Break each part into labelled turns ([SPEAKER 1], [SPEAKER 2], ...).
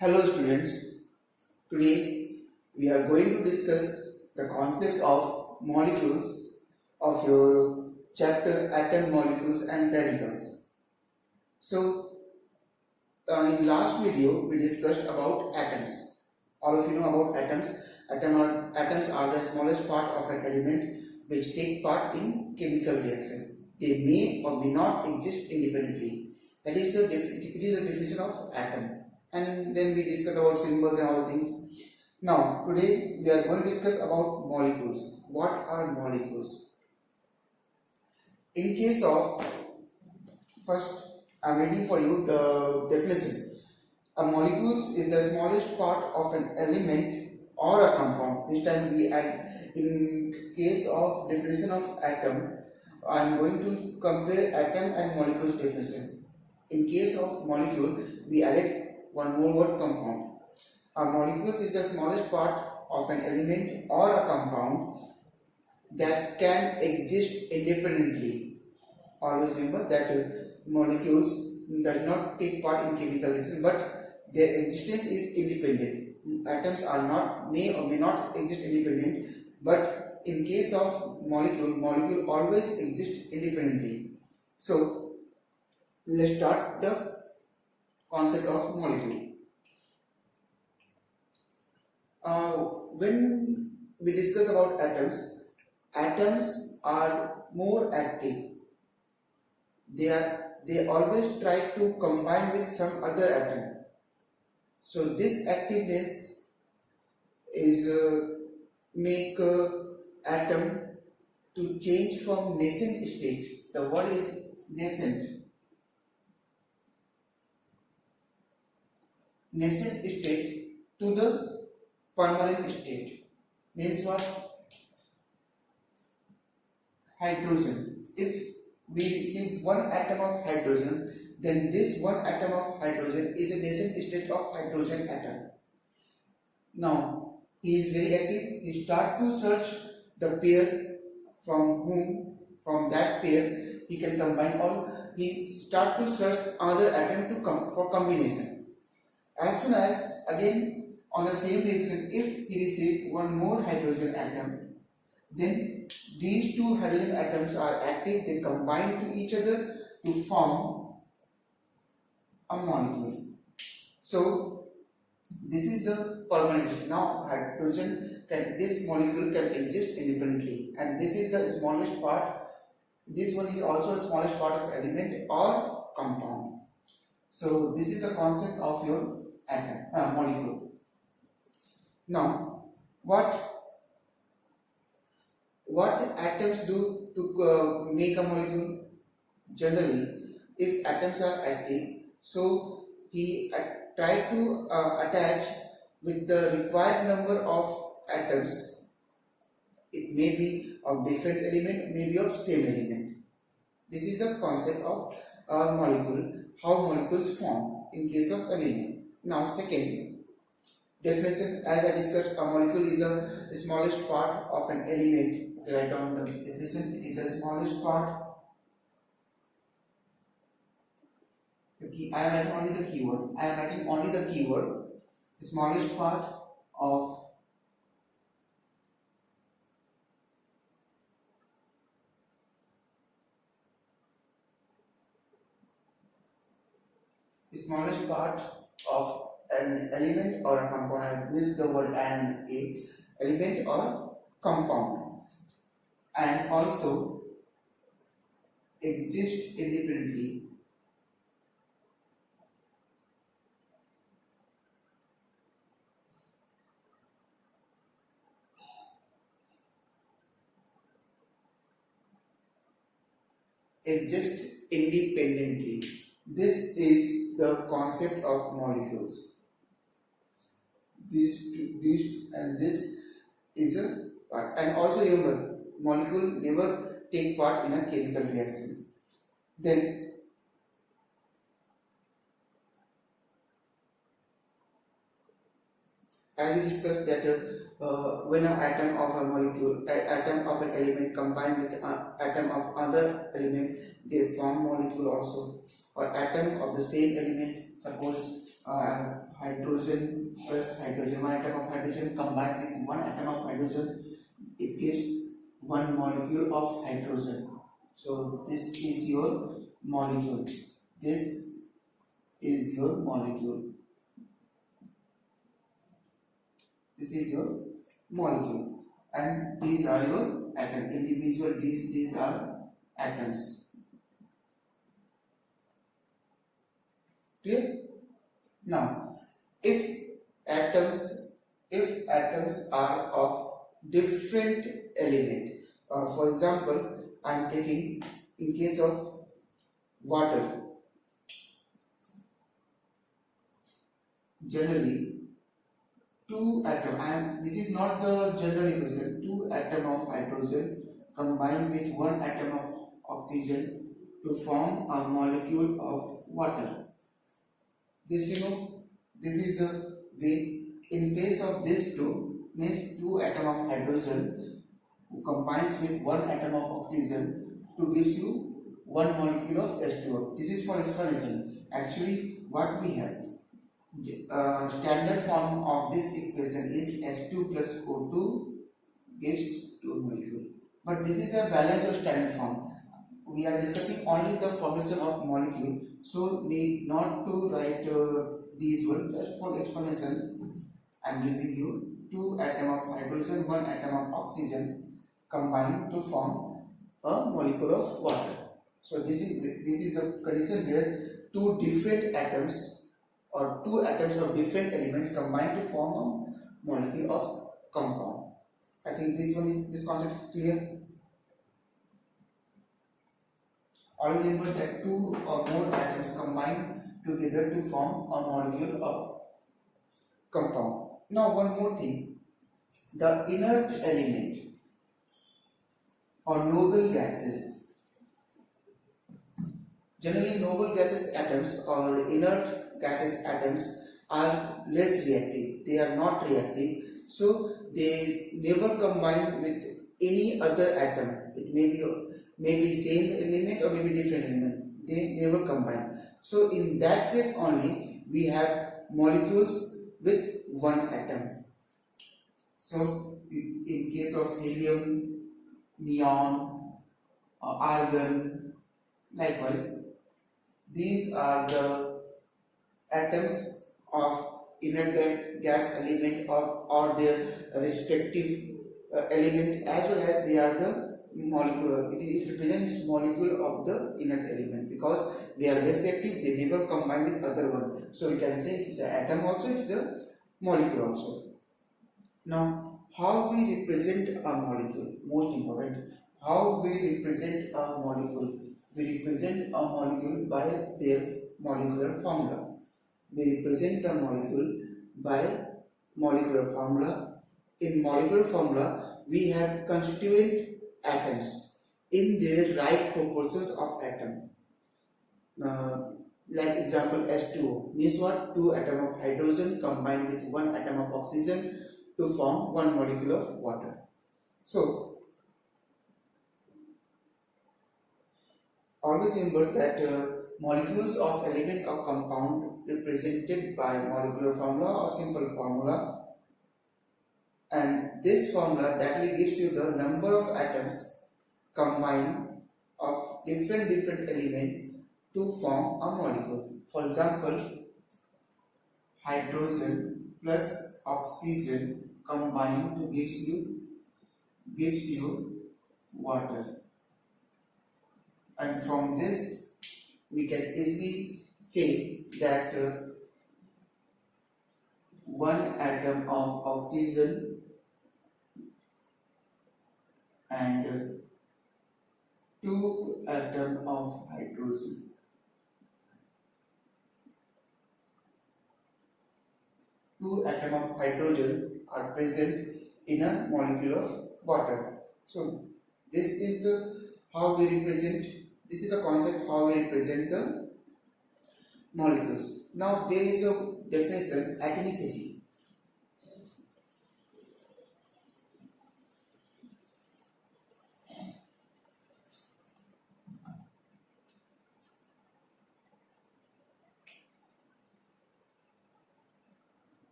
[SPEAKER 1] Hello students, today we are going to discuss the concept of molecules of your chapter atom molecules and radicals. So in last video we discussed about atoms. All of you know about atoms. Atoms are the smallest part of an element which take part in chemical reaction. They may or may not exist independently. That is it is the definition of atom. And then we discuss about symbols and all things. Now today we are going to discuss about molecules. What are molecules? In case of, first I am reading for you the definition. A molecule is the smallest part of an element or a compound. This time we add, in case of definition of atom, I am going to compare atom and molecules definition. In case of molecule, we added one more word, compound. A molecule is the smallest part of an element or a compound that can exist independently. Always remember that molecules does not take part in chemical reaction, but their existence is independent. Atoms are not, may or may not exist independent, but in case of molecule always exists independently. So let's start the concept of molecule. When we discuss about atoms, atoms are more active. They always try to combine with some other atom. So this activeness is make atom to change from nascent state. The word is nascent. Nascent state to the permanent state. Means what? Hydrogen. If we receive one atom of hydrogen, then this one atom of hydrogen is a nascent state of hydrogen atom. Now he is very active. He start to search the pair from that pair he can combine, or he start to search another atom to come for combination. As soon as again on the same reaction, if he receive one more hydrogen atom, then these two hydrogen atoms are active. They combine to each other to form a molecule. So this is the permanent. Now this molecule can exist independently, and this is the smallest part. This one is also the smallest part of element or compound. So this is the concept of your atom, molecule. Now what atoms do to make a molecule? Generally, if atoms are active, so he try to attach with the required number of atoms. It may be of different element, may be of same element. This is the concept of a molecule, how molecules form in case of element. Now second definition, as I discussed, a molecule is the smallest part of an element. Write down the definition. It is the smallest part. I am writing only the keyword. I am writing only the keyword. The smallest part of an element or a compound. I missed the word an, a element or compound, and also exist independently. Exist independently. This is the concept of molecules. These and this is a part. And also remember, molecule never take part in a chemical reaction. Then as we discussed that when an atom of a molecule, atom of an element combine with an atom of other element, they form molecule also. or atom of the same element. Suppose hydrogen plus hydrogen, one atom of hydrogen combined with one atom of hydrogen, it gives one molecule of hydrogen. So this is your molecule. This is your molecule. This is your molecule, and these are your atoms. Individual, these are atoms. Clear? Now, if atoms are of different element, for example, I am taking in case of water. Generally, two atom, and this is not the general equation, two atom of hydrogen combined with one atom of oxygen to form a molecule of water. This this is the way. In case of this two, means two atom of hydrogen who combines with one atom of oxygen to gives you one molecule of H2O. This is for explanation. Actually, what we have, standard form of this equation is H2 plus O2 gives 2 molecule. But this is a balance of standard form. We are discussing only the formation of molecule, so need not to write these words. Just for explanation, I am giving you two atom of hydrogen, one atom of oxygen combined to form a molecule of water. So this is the condition where two different atoms or two atoms of different elements combine to form a molecule of compound. I think this concept is clear. Always remember that two or more atoms combine together to form a molecule of compound. Now one more thing, the inert element or noble gases. Generally, noble gases atoms or inert gases atoms are less reactive. They are not reactive, so they never combine with any other atom. It may be same element or maybe different element. They never combine. So in that case only we have molecules with one atom. So in case of helium, neon, argon, likewise, these are the atoms of inert gas element or their respective element, as well as they are the molecule. It represents molecule of the inert element because they are less reactive. They never combine with other one. So we can say it is an atom also, it is a molecule also. Now, how we represent a molecule? Most important. How we represent a molecule? We represent a molecule by their molecular formula. We represent the molecule by molecular formula. In molecular formula, we have constituent atoms in their right proportions of atom. Like example H2O means what? Two atom of hydrogen combined with one atom of oxygen to form one molecule of water. So always remember that molecules of element or compound represented by molecular formula or simple formula, and this formula directly gives you the number of atoms combined of different element to form a molecule. For example, hydrogen plus oxygen combined to gives you water. And from this we can easily say that one atom of oxygen and two atom of hydrogen. Two atom of hydrogen are present in a molecule of water. So this is the how we represent. This is the concept how we represent the molecules. Now there is a definition, atomicity.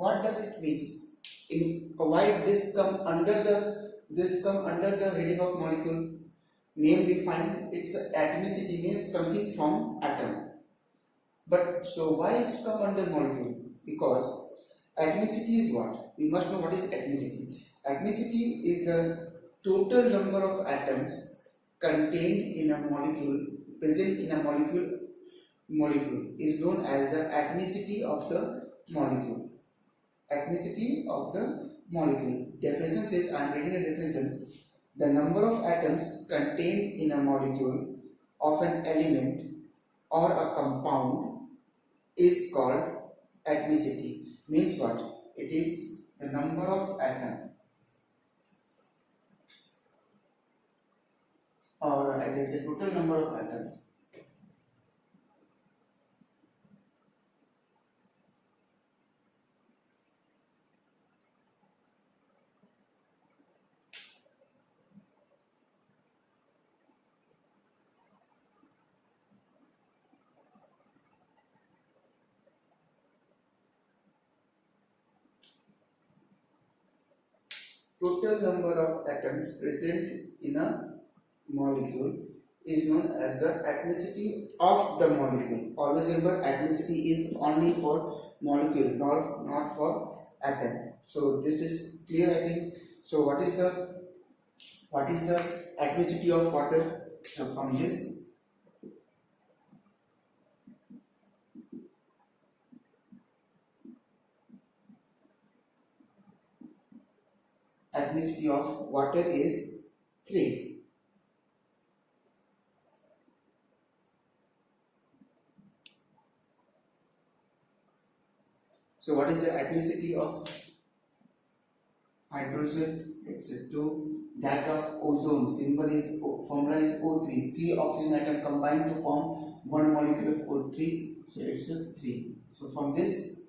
[SPEAKER 1] What does it mean? In why this come under the heading of molecule? Name defined. Its atomicity means something from atom. But so why it's come under molecule? Because atomicity is what? We must know what is atomicity. Atomicity is the total number of atoms contained in a molecule, present in a molecule is known as the atomicity of the molecule. Atomicity of the molecule. Definition says, I am reading a definition. The number of atoms contained in a molecule of an element or a compound is called atomicity. Means what? It is the number of atoms, or I can say total number of atoms total number of atoms present in a molecule is known as the atomicity of the molecule. Always remember, atomicity is only for molecule, not for atom. So this is clear, I think. So what is the atomicity of water? So from this, atomicity of water is 3. So what is the atomicity of hydrogen? It's a 2. That of ozone, formula is O3. 3 oxygen atom combined to form one molecule of O3. So it's a 3. So from this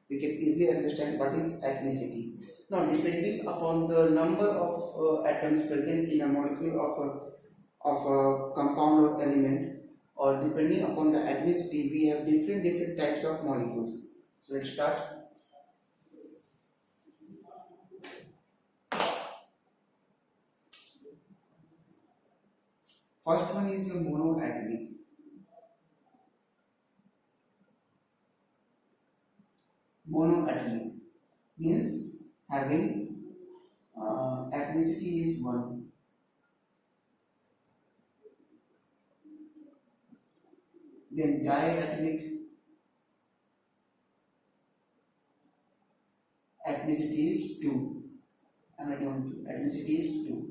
[SPEAKER 1] we can easily understand what is atomicity. Now, depending upon the number of atoms present in a molecule of a compound or element, or depending upon the atomicity, we have different types of molecules. So let's start. First one is the monoatomic. Monoatomic means having atomicity is 1. Then diatomic, atomicity is 2. Atomicity is 2.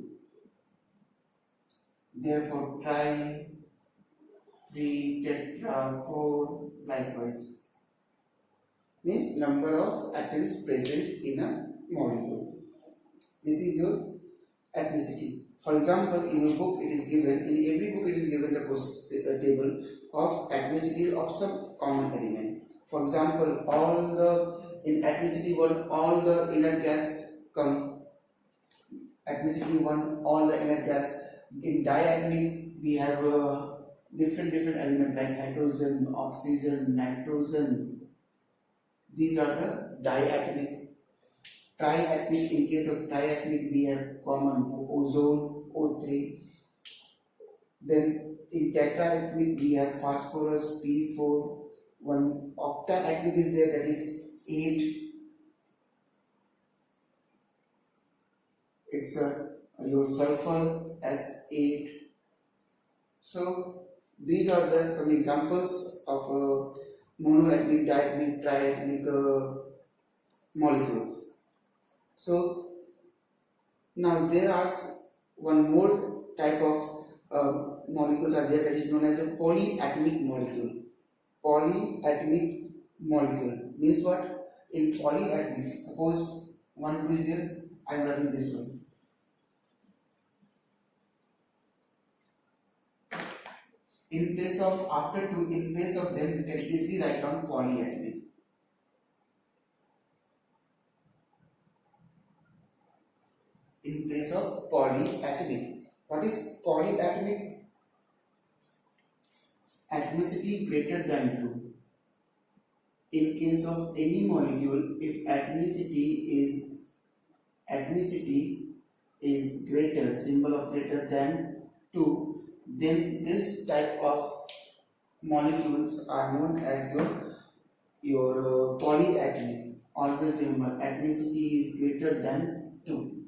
[SPEAKER 1] Therefore, tri, 3, tetra, 4, likewise. Means number of atoms present in a molecule. This is your atomicity. For example, in your book it is given, in every book it is given the table of atomicity of some common element. For example, in atomicity 1, all the inert gas come. Atomicity 1, all the inert gas. In diatomic we have different elements like hydrogen, oxygen, nitrogen. These are the diatomic. Triatomic, in case of triatomic we have common ozone, O3. Then in tetraatomic we have phosphorus, P4. One octaatomic is there, that is 8. It's your sulfur as 8. So these are some examples of monoatomic, diatomic, triatomic molecules. So now there are one more type of molecules are there, that is known as a polyatomic molecule. Polyatomic molecule means what? In polyatomic, suppose 1, 2 is there, I am writing this one. In place of after 2, in place of them, you can easily write down polyatomic. In place of polyatomic. What is polyatomic? Atomicity greater than 2. in case of any molecule, if ethnicity is greater, symbol of greater than 2, then this type of molecules are known as your polyatomic. Always remember, ethnicity is greater than 2.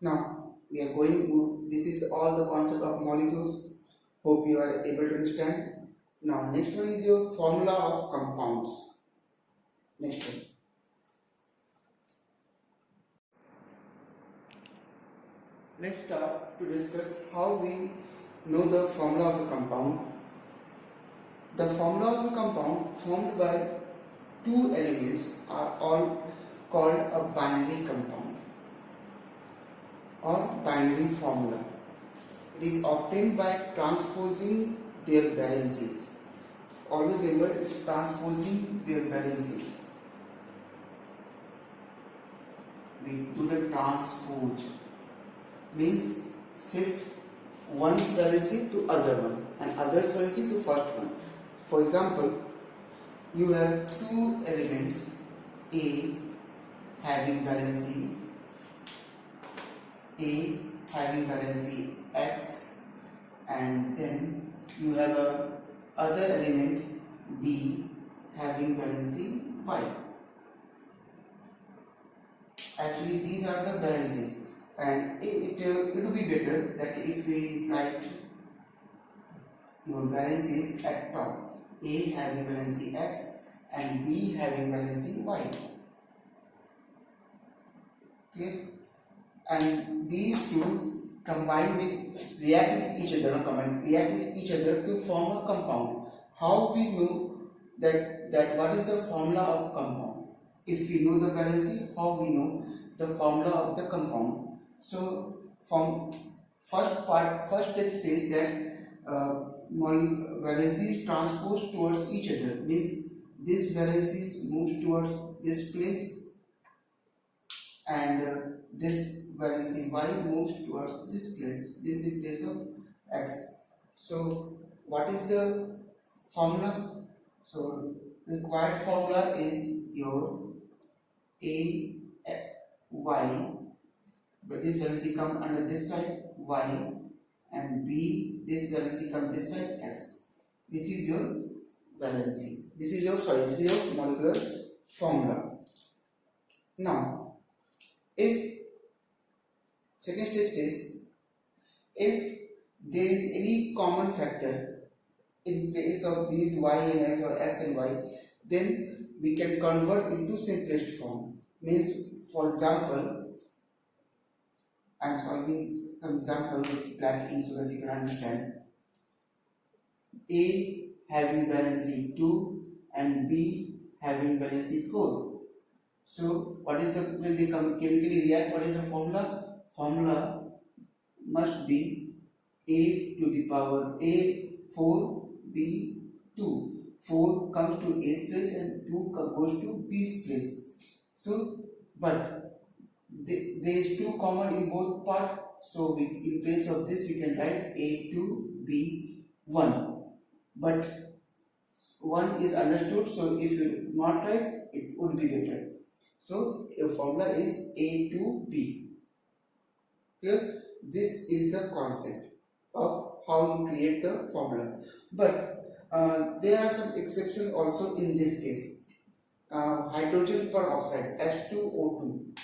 [SPEAKER 1] Now we are going to, this is all the concept of molecules. Hope you are able to understand. Now next one is your formula of compounds. Next one. Let's start to discuss how we know the formula of a compound. The formula of a compound formed by two elements are all called a binary compound or binary formula. It is obtained by transposing their valencies. Always remember, it's transposing their valencies. We do the transpose, means shift one's valency to other one and other's valency to first one. For example, you have two elements, A having valency X, and then you have a other element B having valency Y. Actually, these are the valencies, and it will be better that if we write your valencies at top. A having valency X and B having valency Y. Okay, and these two react with each other to form a compound. How we know that what is the formula of compound? If we know the valency, how we know the formula of the compound? So from first step says that valencies transpose towards each other, means this valencies moves towards this place and this valency Y moves towards this place. This is place of X. So what is the formula? So required formula is your A Y, but this valency come under this side Y, and B, this valency comes this side X. This is your valency. This is your molecular formula. Now, if second step says, if there is any common factor in place of these Y and X or X and Y, then we can convert into simplest form. Means, for example, I am solving some example with black ink so that you can understand. A having valency 2 and B having valency 4. So what is the, when they chemically react, what is the formula? Formula must be A to the power A 4 B 2. 4 comes to A's place and 2 goes to B's place. So, but there is 2 common in both parts. So in place of this we can write A2 B1. But 1 is understood, so if you not write, it would be better. So your formula is A2B. Clear? This is the concept of how you create the formula. But there are some exceptions also in this case. Hydrogen peroxide H2O2.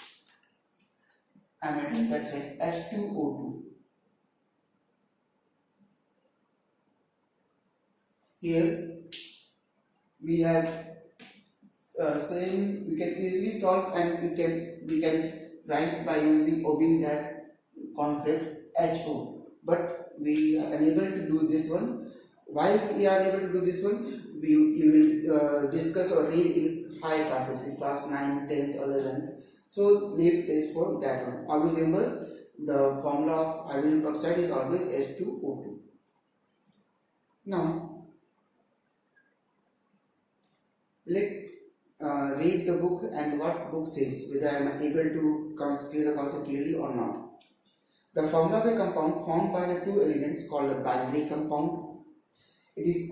[SPEAKER 1] I am adding that side H2O2. Here we have same, we can easily solve, and we can write by obeying that concept HO. But we are unable to do this one. Why we are able to do this one? You will discuss or read in higher classes, in class 9, 10, 11. So leave this for that one. Always remember, the formula of hydrogen peroxide is always H2O2. Now let's read the book and what book says, whether I am able to clear the concept clearly or not. The formula of a compound formed by the two elements called a binary compound It is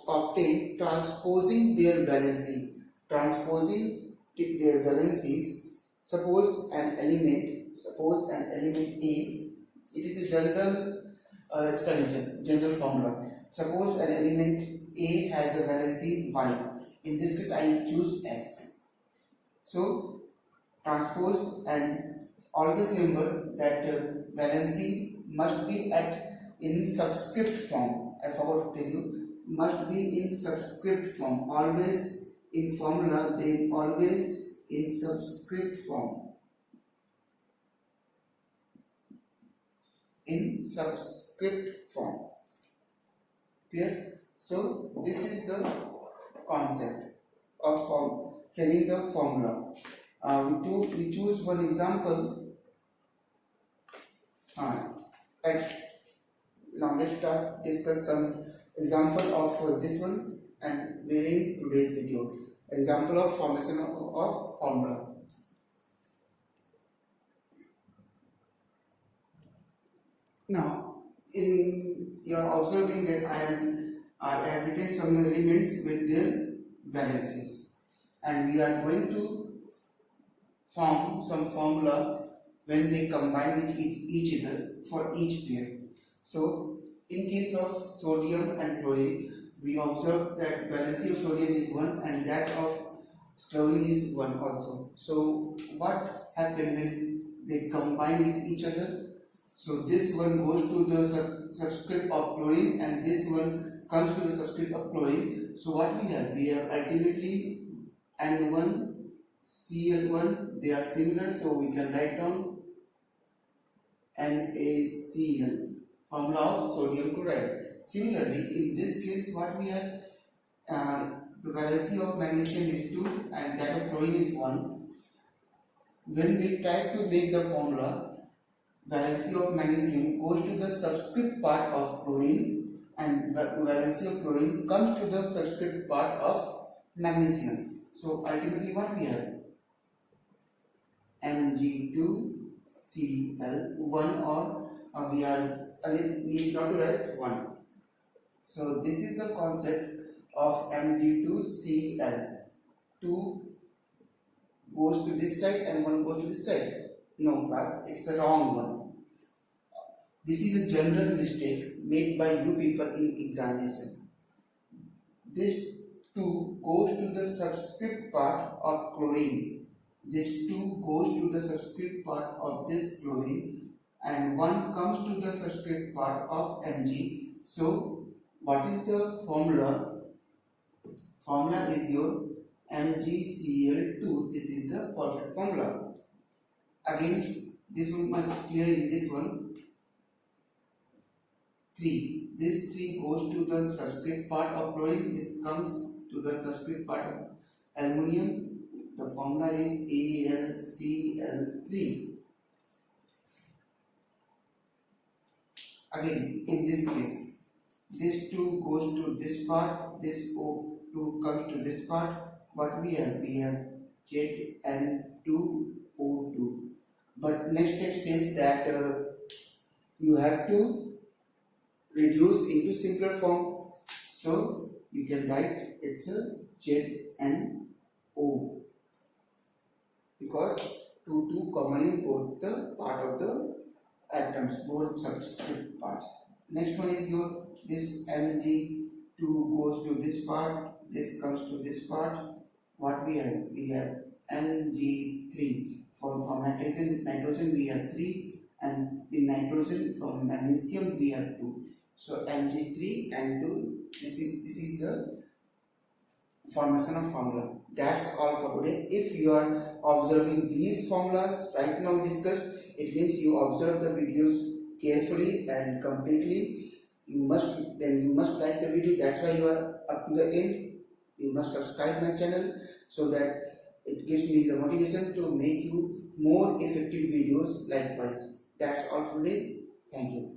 [SPEAKER 1] obtained transposing their valency. Transposing their valencies. Suppose an element A. It is a general explanation, general formula. Suppose an element A has a valency Y. In this case, I will choose X. So transpose, and always remember that valency must be in subscript form. I forgot to tell you, must be in subscript form. Always in formula, they always in subscript form. In subscript form. Clear? So this is the concept of filling the formula. We choose one example. Now let's start discuss some example of this one and during today's video. Example of formation of formula. Now, you are observing that I have written some elements with their valencies, and we are going to form some formula when they combine with each other for each pair. So, in case of sodium and chlorine, we observe that valency of sodium is 1 and that of chlorine is 1 also. So, what happens when they combine with each other? So this one goes to the subscript of chlorine and this one comes to the subscript of chlorine. So what we have? We have ultimately N1, Cl1, they are similar, so we can write down NaCl, formula of sodium chloride. Similarly, in this case, what we have? The valency of magnesium is 2 and that of chlorine is 1. When we try to make the formula, valency of magnesium goes to the subscript part of chlorine and valency of chlorine comes to the subscript part of magnesium. So ultimately what we have? Mg2Cl1, or we need not to write 1. So this is the concept of Mg2Cl. 2 goes to this side and 1 goes to this side. No, class, it's a wrong one. This is a general mistake made by you people in examination. This 2 goes to the subscript part of chlorine. This 2 goes to the subscript part of this chlorine and 1 comes to the subscript part of Mg. So, what is the formula? Formula is your MgCl2. This is the perfect formula. Again, this one must clear in this one. 3. This 3 goes to the subscript part of chlorine. This comes to the subscript part of aluminum. The formula is AlCl3. Again, in this case, this 2 goes to this part. This O2 comes to this part. What we have? We have Zn2O2. But next step says that you have to reduce into simpler form. So you can write it's a ZnO because 2 common in both the part of the atoms, both subscript part. Next one is your this Mg2 goes to this part, this comes to this part. What we have? We have Mg3. From nitrogen we have 3, and in nitrogen from magnesium we have 2. So Mg3 and 2. This is the formation of formula. That's all for today. If you are observing these formulas right now discussed, it means you observe the videos carefully and completely. You must like the video. That's why you are up to the end. You must subscribe my channel so that it gives me the motivation to make you more effective videos likewise. That's all for today. Thank you.